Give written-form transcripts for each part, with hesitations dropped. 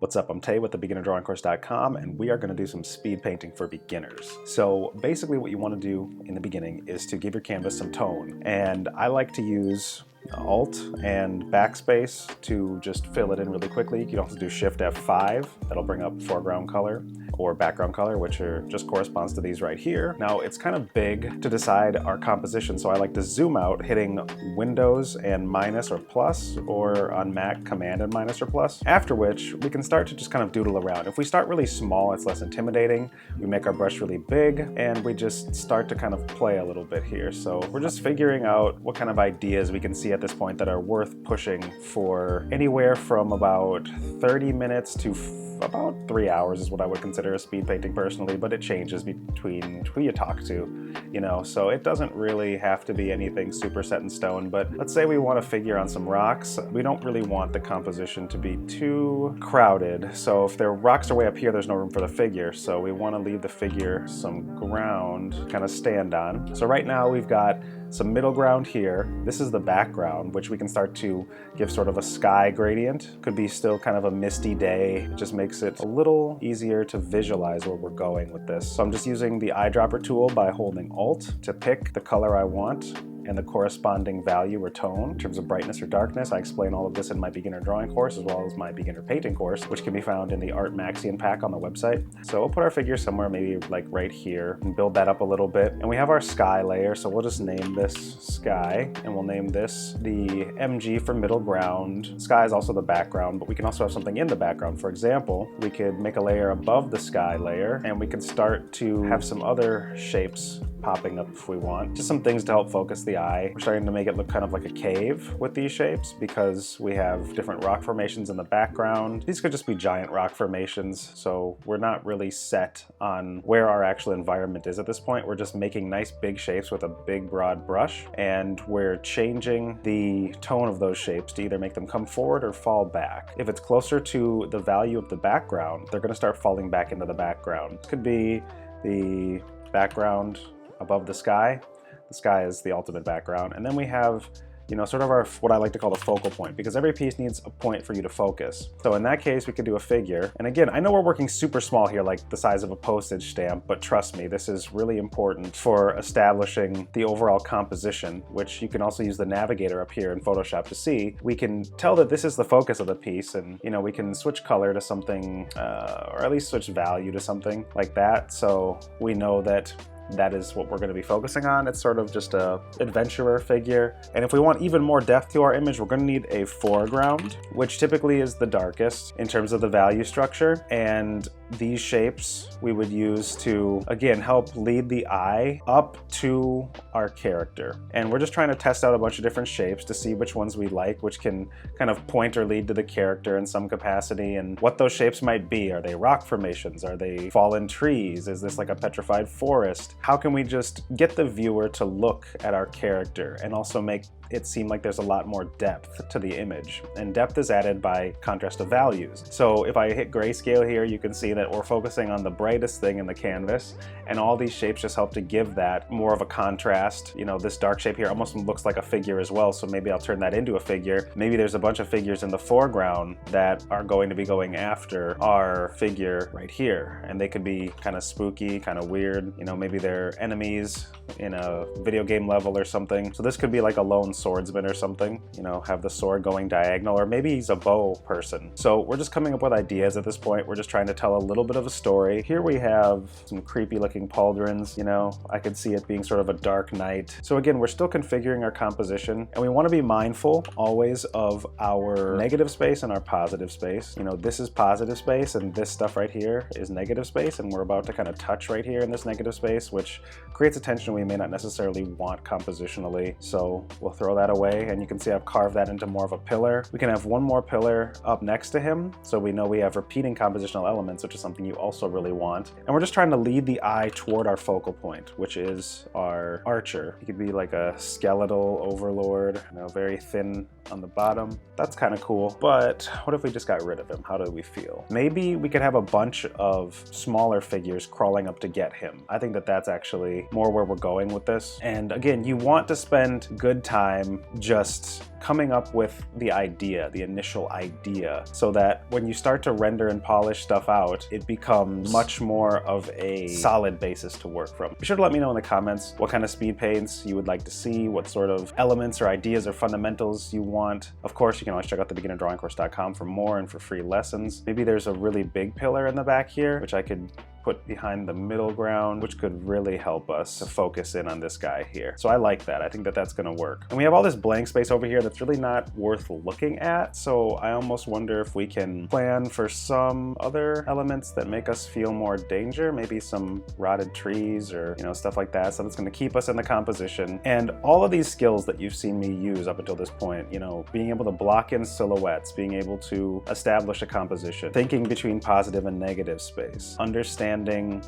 What's up, I'm Tay with thebeginnerdrawingcourse.com, and we are going to do some speed painting for beginners. So basically what you want to do in the beginning is to give your canvas some tone, and I like to use Alt and Backspace to just fill it in really quickly. You can also do Shift F5, that'll bring up foreground color or background color, which just corresponds to these right here. Now it's kind of big to decide our composition, so I like to zoom out, hitting Windows and minus or plus, or on Mac Command and minus or plus, after which we can start to just kind of doodle around. If we start really small, it's less intimidating. We make our brush really big, and we just start to kind of play a little bit here. So we're just figuring out what kind of ideas we can see at this point that are worth pushing for anywhere from about 30 minutes to about 3 hours is what I would consider a speed painting personally, but it changes between who you talk to, you know, so it doesn't really have to be anything super set in stone. But let's say we want to figure on some rocks. We don't really want the composition to be too crowded, so if their rocks are way up here, there's no room for the figure, so we want to leave the figure some ground to kind of stand on. So right now we've got some middle ground here. This is the background, which we can start to give sort of a sky gradient. Could be still kind of a misty day. It just makes it a little easier to visualize where we're going with this. So I'm just using the eyedropper tool by holding Alt to pick the color I want and the corresponding value or tone in terms of brightness or darkness. I explain all of this in my beginner drawing course as well as my beginner painting course, which can be found in the Art Maxian pack on the website. So we'll put our figure somewhere maybe like right here and build that up a little bit. And we have our sky layer, so we'll just name this sky, and we'll name this the MG for middle ground. Sky is also the background, but we can also have something in the background. For example, we could make a layer above the sky layer, and we can start to have some other shapes popping up if we want. Just some things to help focus the eye. We're starting to make it look kind of like a cave with these shapes because we have different rock formations in the background. These could just be giant rock formations, so we're not really set on where our actual environment is at this point. We're just making nice big shapes with a big broad brush, and we're changing the tone of those shapes to either make them come forward or fall back. If it's closer to the value of the background, they're going to start falling back into the background. This could be the background above the sky. The sky is the ultimate background. And then we have, you know, sort of our, what I like to call the focal point, because every piece needs a point for you to focus. So in that case, we could do a figure. And again, I know we're working super small here, like the size of a postage stamp, but trust me, this is really important for establishing the overall composition, which you can also use the navigator up here in Photoshop to see. We can tell that this is the focus of the piece, and, you know, we can switch color to something, or at least switch value to something like that. So we know that that is what we're going to be focusing on. It's sort of just a adventurer figure. And if we want even more depth to our image, we're going to need a foreground, which typically is the darkest in terms of the value structure. And these shapes we would use to, again, help lead the eye up to our character. And we're just trying to test out a bunch of different shapes to see which ones we like, which can kind of point or lead to the character in some capacity, and what those shapes might be. Are they rock formations? Are they fallen trees? Is this like a petrified forest? How can we just get the viewer to look at our character and also make it seem like there's a lot more depth to the image? And depth is added by contrast of values. So if I hit grayscale here, you can see that we're focusing on the brightest thing in the canvas, and all these shapes just help to give that more of a contrast. You know, this dark shape here almost looks like a figure as well, so maybe I'll turn that into a figure. Maybe there's a bunch of figures in the foreground that are going to be going after our figure right here, and they could be kind of spooky, kind of weird. You know, maybe they're enemies in a video game level or something. So this could be like a lone swordsman or something, you know, have the sword going diagonal, or maybe he's a bow person. So we're just coming up with ideas at this point. We're just trying to tell a little bit of a story. Here we have some creepy looking pauldrons, you know, I could see it being sort of a dark night. So again, we're still configuring our composition, and we want to be mindful always of our negative space and our positive space. You know, this is positive space, and this stuff right here is negative space, and we're about to kind of touch right here in this negative space, which creates a tension we may not necessarily want compositionally. So we'll throw that away, and you can see I've carved that into more of a pillar. We can have one more pillar up next to him, so we know we have repeating compositional elements, which is something you also really want. And we're just trying to lead the eye toward our focal point, which is our archer. He could be like a skeletal overlord, you know, very thin on the bottom. That's kind of cool, but what if we just got rid of him? How do we feel? Maybe we could have a bunch of smaller figures crawling up to get him. I think that that's actually more where we're going with this. And again, you want to spend good time just coming up with the idea, the initial idea, so that when you start to render and polish stuff out, it becomes much more of a solid basis to work from. Be sure to let me know in the comments what kind of speed paints you would like to see, what sort of elements or ideas or fundamentals you want. Of course, you can always check out thebeginnerdrawingcourse.com for more and for free lessons. Maybe there's a really big pillar in the back here, which I could put behind the middle ground, which could really help us to focus in on this guy here. So I like that. I think that that's gonna work. And we have all this blank space over here that's really not worth looking at. So I almost wonder if we can plan for some other elements that make us feel more danger, maybe some rotted trees or, you know, stuff like that. So that's gonna keep us in the composition. And all of these skills that you've seen me use up until this point, you know, being able to block in silhouettes, being able to establish a composition, thinking between positive and negative space, understanding,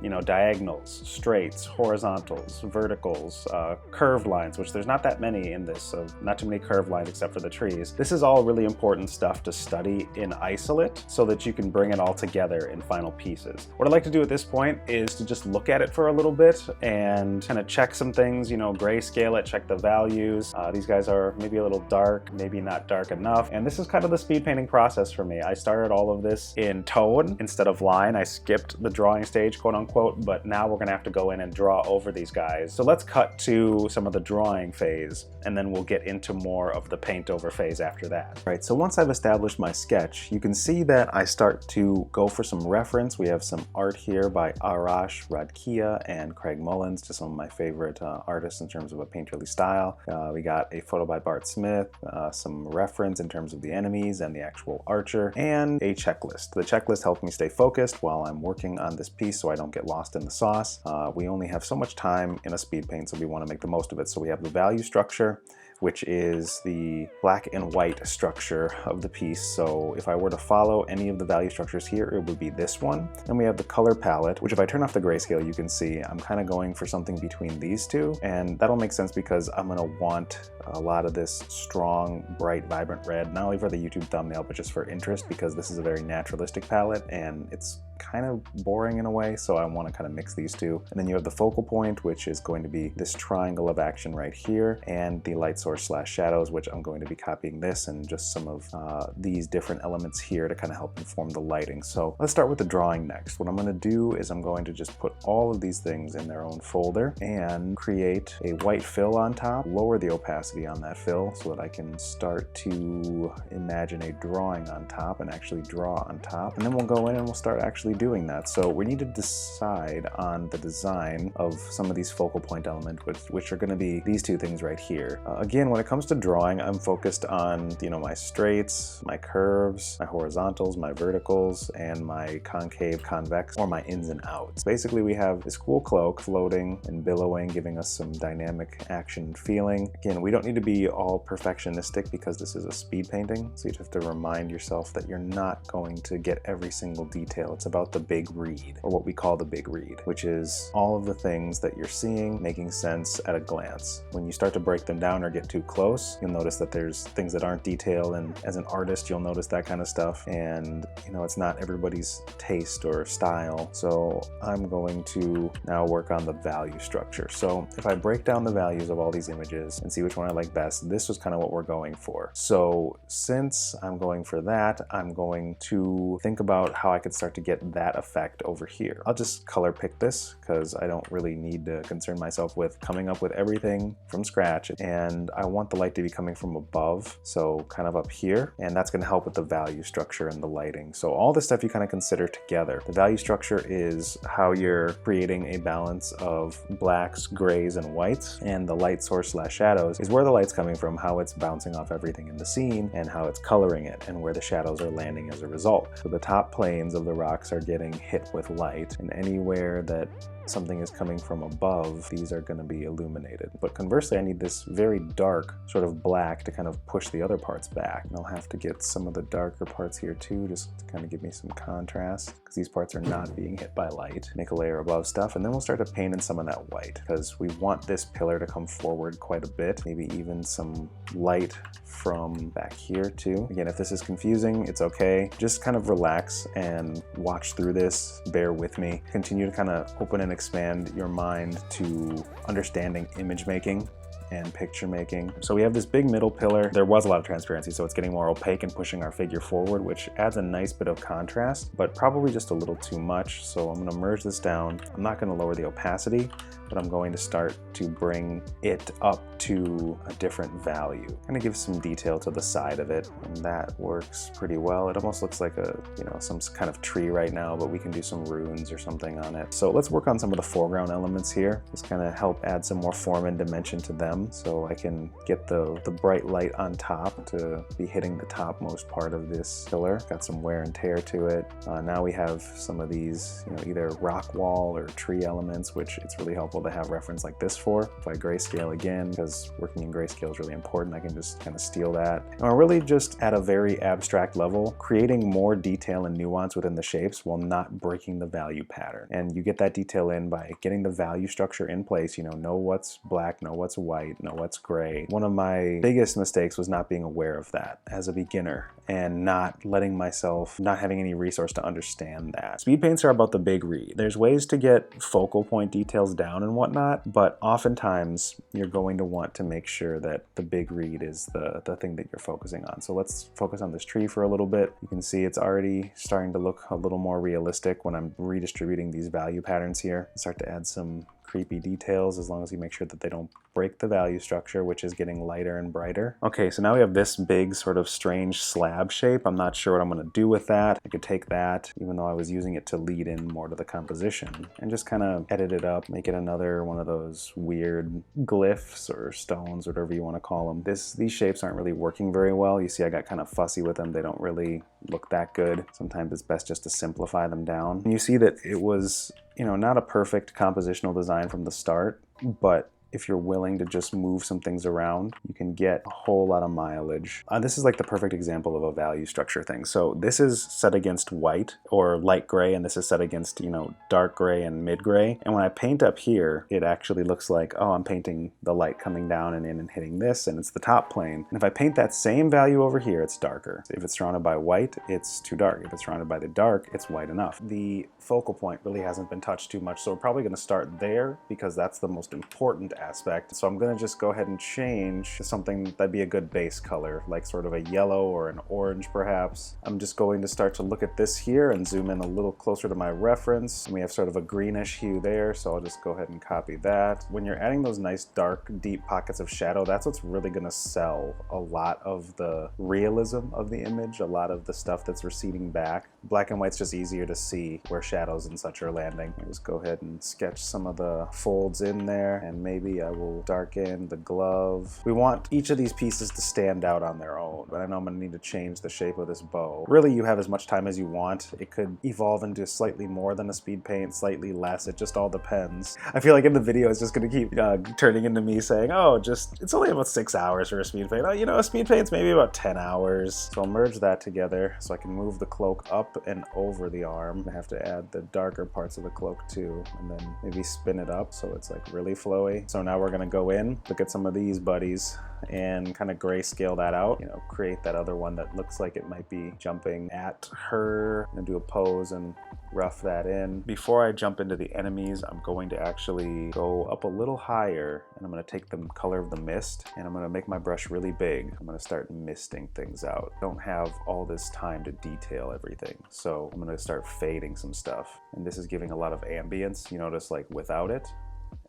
you know, diagonals, straights, horizontals, verticals, curved lines, which there's not that many in this, so not too many curved lines except for the trees. This is all really important stuff to study in isolate so that you can bring it all together in final pieces. What I'd like to do at this point is to just look at it for a little bit and kind of check some things, you know, grayscale it, check the values. These guys are maybe a little dark, maybe not dark enough. And this is kind of the speed painting process for me. I started all of this in tone instead of line. I skipped the drawing stage, quote unquote, but now we're gonna have to go in and draw over these guys. So let's cut to some of the drawing phase, and then we'll get into more of the paint over phase after that. All right, so once I've established my sketch, you can see that I start to go for some reference. We have some art here by Arash Radkia and Craig Mullins, just some of my favorite artists in terms of a painterly style. We got a photo by Bart Smith, some reference in terms of the enemies and the actual archer, and a checklist. The checklist helped me stay focused while I'm working on this piece so I don't get lost in the sauce. We only have so much time in a speed paint, so we want to make the most of it. So we have the value structure, which is the black and white structure of the piece. So if I were to follow any of the value structures here, it would be this one. And we have the color palette, which if I turn off the grayscale, you can see I'm kind of going for something between these two. And that'll make sense because I'm gonna want a lot of this strong, bright, vibrant red, not only for the YouTube thumbnail, but just for interest, because this is a very naturalistic palette and it's kind of boring in a way, so I want to kind of mix these two. And then you have the focal point, which is going to be this triangle of action right here, and the light source / shadows, which I'm going to be copying this and just some of these different elements here to kind of help inform the lighting. So let's start with the drawing next. What I'm going to do is I'm going to just put all of these things in their own folder and create a white fill on top, lower the opacity on that fill so that I can start to imagine a drawing on top and actually draw on top. And then we'll go in and we'll start actually doing that. So we need to decide on the design of some of these focal point elements, which are going to be these two things right here. Again, when it comes to drawing, I'm focused on, you know, my straights, my curves, my horizontals, my verticals, and my concave, convex, or my ins and outs. Basically, we have this cool cloak floating and billowing, giving us some dynamic action feeling. Again, we don't need to be all perfectionistic because this is a speed painting, so you have to remind yourself that you're not going to get every single detail. It's about the big read, or what we call the big read, which is all of the things that you're seeing making sense at a glance. When you start to break them down or get too close, you'll notice that there's things that aren't detailed, and as an artist, you'll notice that kind of stuff. And you know, it's not everybody's taste or style. So I'm going to now work on the value structure. So if I break down the values of all these images and see which one I like best, this was kind of what we're going for. So since I'm going for that, I'm going to think about how I could start to get that effect over here. I'll just color pick this because I don't really need to concern myself with coming up with everything from scratch, and I want the light to be coming from above, so kind of up here, and that's going to help with the value structure and the lighting. So all this stuff you kind of consider together. The value structure is how you're creating a balance of blacks, grays, and whites, and the light source / shadows is where the light's coming from, how it's bouncing off everything in the scene, and how it's coloring it, and where the shadows are landing as a result. So the top planes of the rocks are getting hit with light, and anywhere that something is coming from above, these are going to be illuminated. But conversely, I need this very dark sort of black to kind of push the other parts back. And I'll have to get some of the darker parts here too, just to kind of give me some contrast, because these parts are not being hit by light. Make a layer above stuff, and then we'll start to paint in some of that white, because we want this pillar to come forward quite a bit, maybe even some light from back here too. Again, if this is confusing, it's okay. Just kind of relax and watch through this, bear with me. Continue to kind of open and expand your mind to understanding image making and picture making. So we have this big middle pillar. There was a lot of transparency, so it's getting more opaque and pushing our figure forward, which adds a nice bit of contrast, but probably just a little too much. So I'm gonna merge this down. I'm not gonna lower the opacity, but I'm going to start to bring it up to a different value. Kind of give some detail to the side of it, and that works pretty well. It almost looks like a, you know, some kind of tree right now, but we can do some runes or something on it. So let's work on some of the foreground elements here. Just kind of help add some more form and dimension to them, so I can get the bright light on top to be hitting the topmost part of this pillar. Got some wear and tear to it. Now we have some of these, you know, either rock wall or tree elements, which it's really helpful to have reference like this for. If I grayscale again, because working in grayscale is really important, I can just kind of steal that. And we're really just at a very abstract level, creating more detail and nuance within the shapes while not breaking the value pattern. And you get that detail in by getting the value structure in place, you know what's black, know what's white, know what's gray. One of my biggest mistakes was not being aware of that as a beginner and not letting myself, not having any resource to understand that. Speed paints are about the big read. There's ways to get focal point details down and whatnot, but oftentimes you're going to want to make sure that the big read is the thing that you're focusing on. So let's focus on this tree for a little bit. You can see it's already starting to look a little more realistic when I'm redistributing these value patterns here. Start to add some creepy details as long as you make sure that they don't break the value structure, which is getting lighter and brighter. Okay, so now we have this big sort of strange slab shape. I'm not sure what I'm gonna do with that. I could take that, even though I was using it to lead in more to the composition, and just kind of edit it up, make it another one of those weird glyphs or stones, whatever you want to call them. These shapes aren't really working very well. You see I got kind of fussy with them. They don't really look that good. Sometimes it's best just to simplify them down. And you see that it was, you know, not a perfect compositional design from the start, but if you're willing to just move some things around, you can get a whole lot of mileage. This is like the perfect example of a value structure thing. So this is set against white or light gray, and this is set against, you know, dark gray and mid gray. And when I paint up here, it actually looks like, oh, I'm painting the light coming down and in and hitting this, and it's the top plane. And if I paint that same value over here, it's darker. If it's surrounded by white, it's too dark. If it's surrounded by the dark, it's white enough. The focal point really hasn't been touched too much, so we're probably gonna start there because that's the most important aspect. So I'm gonna just go ahead and change to something that'd be a good base color, like sort of a yellow or an orange perhaps. I'm just going to start to look at this here and zoom in a little closer to my reference. And we have sort of a greenish hue there, so I'll just go ahead and copy that. When you're adding those nice dark, deep pockets of shadow, that's what's really gonna sell a lot of the realism of the image, a lot of the stuff that's receding back. Black and white's just easier to see where shadows and such are landing. I'll just go ahead and sketch some of the folds in there, and maybe I will darken the glove. We want each of these pieces to stand out on their own, but I know I'm gonna need to change the shape of this bow. Really, you have as much time as you want. It could evolve into slightly more than a speed paint, slightly less. It just all depends. I feel like in the video, it's just gonna keep turning into me saying, oh, it's only about 6 hours for a speed paint. Oh, you know, a speed paint's maybe about 10 hours. So I'll merge that together so I can move the cloak up and over the arm. I have to add the darker parts of the cloak too, and then maybe spin it up so it's like really flowy. So now we're gonna go in, look at some of these buddies, and kind of grayscale that out, you know, create that other one that looks like it might be jumping at her. I'm gonna do a pose and rough that in. Before I jump into the enemies, I'm going to actually go up a little higher, and I'm gonna take the color of the mist, and I'm gonna make my brush really big. I'm gonna start misting things out. Don't have all this time to detail everything, so I'm gonna start fading some stuff. And this is giving a lot of ambience, you notice, like without it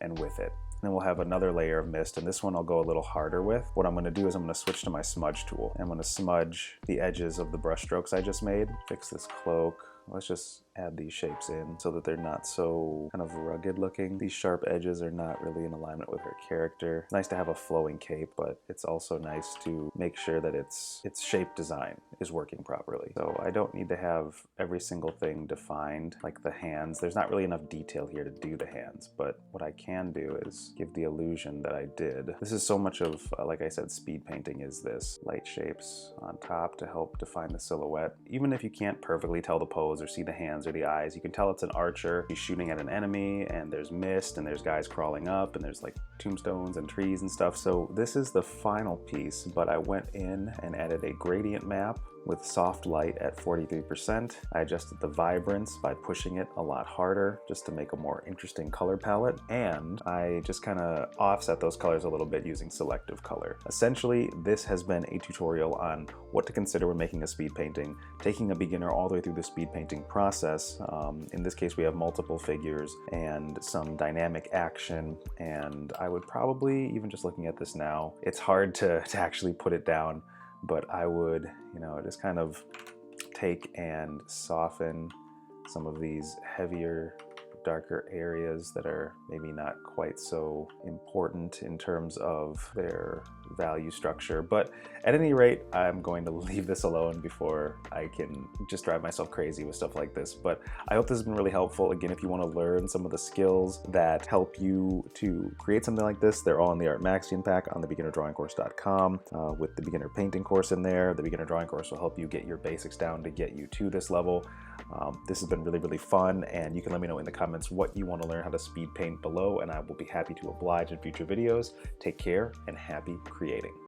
and with it. Then we'll have another layer of mist, and this one I'll go a little harder with. What I'm gonna do is I'm gonna switch to my smudge tool, and I'm gonna smudge the edges of the brush strokes I just made. Fix this cloak. Let's just add these shapes in so that they're not so kind of rugged looking. These sharp edges are not really in alignment with her character. It's nice to have a flowing cape, but it's also nice to make sure that its shape design is working properly. So I don't need to have every single thing defined, like the hands. There's not really enough detail here to do the hands, but what I can do is give the illusion that I did. This is so much of, like I said, speed painting is this. Light shapes on top to help define the silhouette. Even if you can't perfectly tell the pose or see the hands or the eyes, you can tell it's an archer. He's shooting at an enemy, and there's mist, and there's guys crawling up, and there's like tombstones and trees and stuff. So this is the final piece, but I went in and added a gradient map with soft light at 43%. I adjusted the vibrance by pushing it a lot harder just to make a more interesting color palette, and I just kind of offset those colors a little bit using selective color. Essentially, this has been a tutorial on what to consider when making a speed painting, taking a beginner all the way through the speed painting process. In this case, we have multiple figures and some dynamic action, and I would probably, even just looking at this now, it's hard to actually put it down, but I would, just kind of take and soften some of these heavier, darker areas that are maybe not quite so important in terms of their value structure. But at any rate, I'm going to leave this alone before I can just drive myself crazy with stuff like this. But I hope this has been really helpful. Again, if you want to learn some of the skills that help you to create something like this, they're all in the Art Maxion pack on the beginnerdrawingcourse.com with the beginner painting course in there. The beginner drawing course will help you get your basics down to get you to this level. This has been really, really fun, and you can let me know in the comments what you want to learn how to speed paint below, and I will be happy to oblige in future videos. Take care and happy creating.